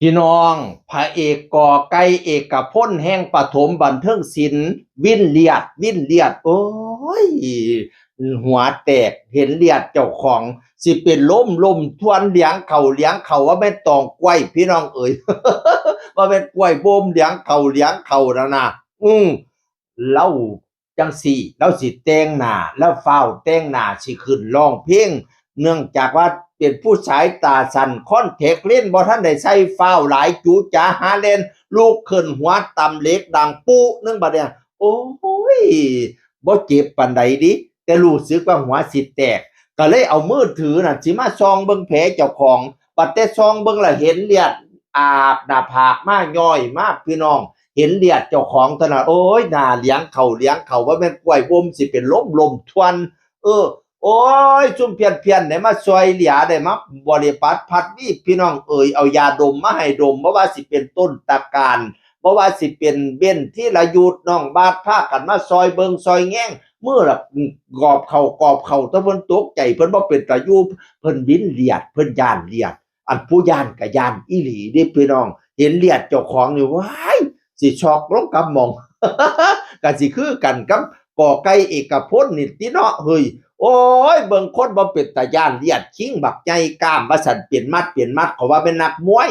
พี่น้องพระเอกก่อไก่เอกพลแห่งปฐมบันเทิงศิลป์วินเลียดโอ้ยหัวแตกเห็นเลียดเจ้าของสิเป็นล้มทวนเลี้ยงเขาว่าแม่นตองกล้วยพี่น้องเอ๋ย ว่าแม่นกล้วยบ่มเลี้ยงเขาแล้วนะเล่าจังสี่เล่าสิแต่งหน้าแล้วฟ้าวแต่งหน้าสิขึ้นร้องเพลงเนื่องจากว่าเป็นผู้สายตาสั้นคอนแทคเลนส์บ่ทันได้ใส่ฟ้าวหลายจูจ๋าหาเล่นลูกขึ้นหัวต่ำเหล็กดังปุ๊นึงบัดเนี่ยโอ้ยบ่เจ็บปานใดดิแต่รู้สึกว่าหัวสิแตกก็เลยเอามือถือน่ะสิมาส่องเบิ่งแผลเจ้าของบัดแต่ส่องเบิ่งแล้วเห็นเลือดอาบหน้าผากมาย่อยมาพี่น้องเห็นเลือดเจ้าของเท่านั้นโอ้ยน่าเลี้ยงเขาว่าแม่นกล้วยบ่มสิเป็นล้มทวนเออ โอ้ยซุ่มเพียนได้มาซอยเหลียได้มาบริปัดพัดนี่พี่น้องเอ๋ยเอายาดมมาให้ดมบ่ว่าสิเป็นต้นตะการบ่ว่าสิเป็นเบ้นที่ละยุดน้องบาดพากันมาซอยเบิงซอยแง้งมื้อละกอบเข้าแตะเพิ่นตกใจเพิ่นบ่เป็นตาอยู่เพิ่นวินเลียดเพิ่นย้านเลียดอันผู้ย้านก็ย้านอีหลีเด้พี่น้องเห็นเลียดเจ้าของนี่ว้ายสิช็อกลงกับหม่องก็สิคือกันกับกอไก่เอกพลนี่ติเนาะเฮ้ย โอ้ยเบิ่งคนบ่เป็นตาย้านเลียดคิงบักใหญ่กล้ามว่าซั่นเปลี่ยนมัดเขาว่าเป็นนักมวย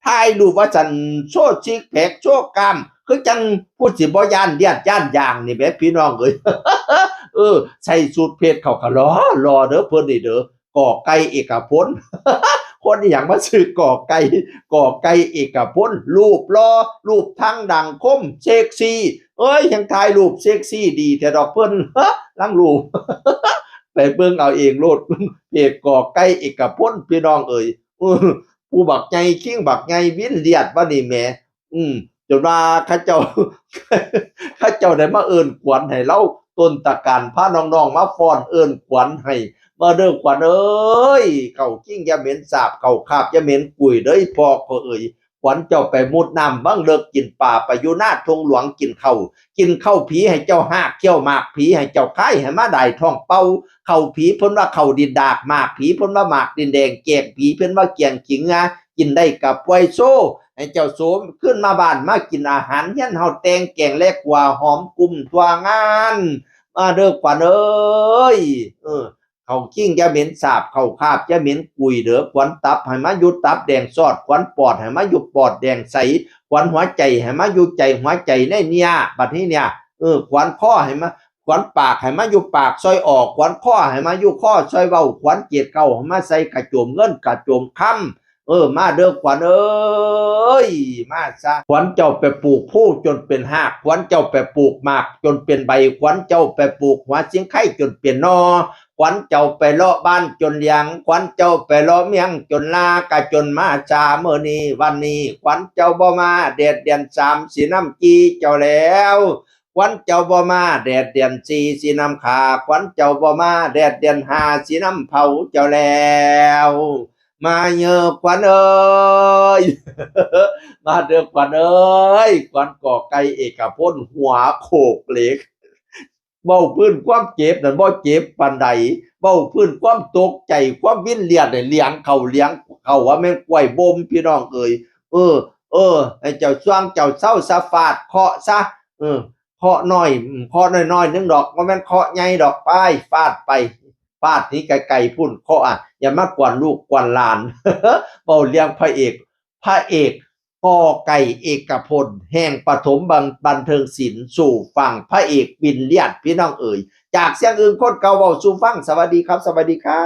ถ่ายรูปว่าซั่นโชว์ซิกแพกโชว์กล้ามคือจังพูดสิบ่ย้านเลียดย้านยางนี่แหมพี่น้องเอ้ยใส่สูทเพชรเขาก็รอเด้อเพิ่นนี่เด้อก่อไก่เอกพลคนอีหยังมาซื้อก่อไก่เอกพลรูปหล่อรูปทั้งดังคมเซ็กซี่เอ้ยยังถ่ายรูปเซ็กซี่ดีแท้ดอกเพิ่นลังรูป ไปเบิ่งเอาเองโลดเพจก่อไก่เอกพลพี่น้องเอ่ยเออผู้บักใหญ่คิงบักใหญ่วินเลียดว่านี่แหมอืมจนว่าเขาเจ้าเขาเจ้าได้มาเอิ้นขวัญให้เราต้นตะการพาน้องๆมาฟ้อนเอิ้นขวัญให้มาเด้อขวัญเอ้ยเข้าคิงอย่าเหม็นสาบเข้าคาบอย่าเหม็นกุยเด้อพ่อก็เอ่ยขวัญเจ้าไปมุดน้ำบังเลิกกินป่าไปอยู่หน้าทงหลวงกินข้าวผีให้เจ้าหากเขี้ยวหมากผีให้เจ้าคายให้มาได้ท้องเป่าเข้าผีเพิ่นว่าเข้าดินดากหมากผีเพิ่นว่าหมากดินแดงแกงผีเพิ่นว่าเกียงขิงงากินได้กับไวโซให้เจ้าโสมขึ้นมาบ้านมากินอาหารเฮียนเฮาแตงแกงแลกว่าหอมกุมตัวงานมาเด้อขวัญเอ้ยเขาขิงจะเหม็นสาบเขาคาบจะเหม็นกุยเด้อขวัญตับให้มาอยู่ตับแดงซอดขวัญปอดให้มาอยู่ปอดแดงใสขวัญหัวใจให้มาอยู่ใจหัวใจในเนี่ยบัดนี้เนี่ยขวัญคอให้มาขวัญปากให้มาอยู่ปากซอยออกขวัญคอให้มาอยู่คอซอยเว้าขวัญเกียรติเก่าให้มาใส่กระโจมเงินกระโจมคำมาเด้อขวัญเอ้ยมาซะขวัญเจ้าไปปลูกผู้จนเป็นหากขวัญเจ้าไปปลูกหมากจนเป็นใบขวัญเจ้าไปปลูกหัวเสียงไข่จนเป็นนอขวัญเจ้าไปเลาะบ้านจนเลี้ยงขวัญเจ้าไปเลาะเมียงจนลากะจนมาจาเมื่อนี้วันนี้ขวัญเจ้าบ่มาแดดเดือน3สีน้ำจีเจ้าแล้วขวัญเจ้าบ่มาแดดเดือน4สีน้ำขาขวัญเจ้าบ่มาแดดเดือน5สีน้ำเผาเจ้าแล้วมาเยอะขวัญเอ้ย มาเด้อขวัญเอ้ยขวัญก่อไก่เอกพลหัวโขกเหล็กเว้าพื้นความเจ็บนั่นบ่เจ็บปานใดเว้าพื้นความตกใจความวินเลียดเลี้ยงเขาว่าแม่นกล้วยบ่มพี่น้องเอ่ยให้เจ้าสว่างเจ้าเซาซะฟาดเคาะซะเคาะน้อยเคาะน้อยๆนึงดอกบ่แม่นเคาะใหญ่ดอกไปฟาดไปฟาดหนีไกลๆพุ่นเคาะอย่ามากวนลูกกวนหลาน เว้าเรื่องพระเอกก่อไก่เอกพลแห่งปฐมบันเทิงศิลป์สู่ฝั่งพระเอกวินเลียดพี่น้องเอ๋ยจากเสียงอื่นคนเก่าเว้าสู่ฟังสวัสดีครับสวัสดีครับ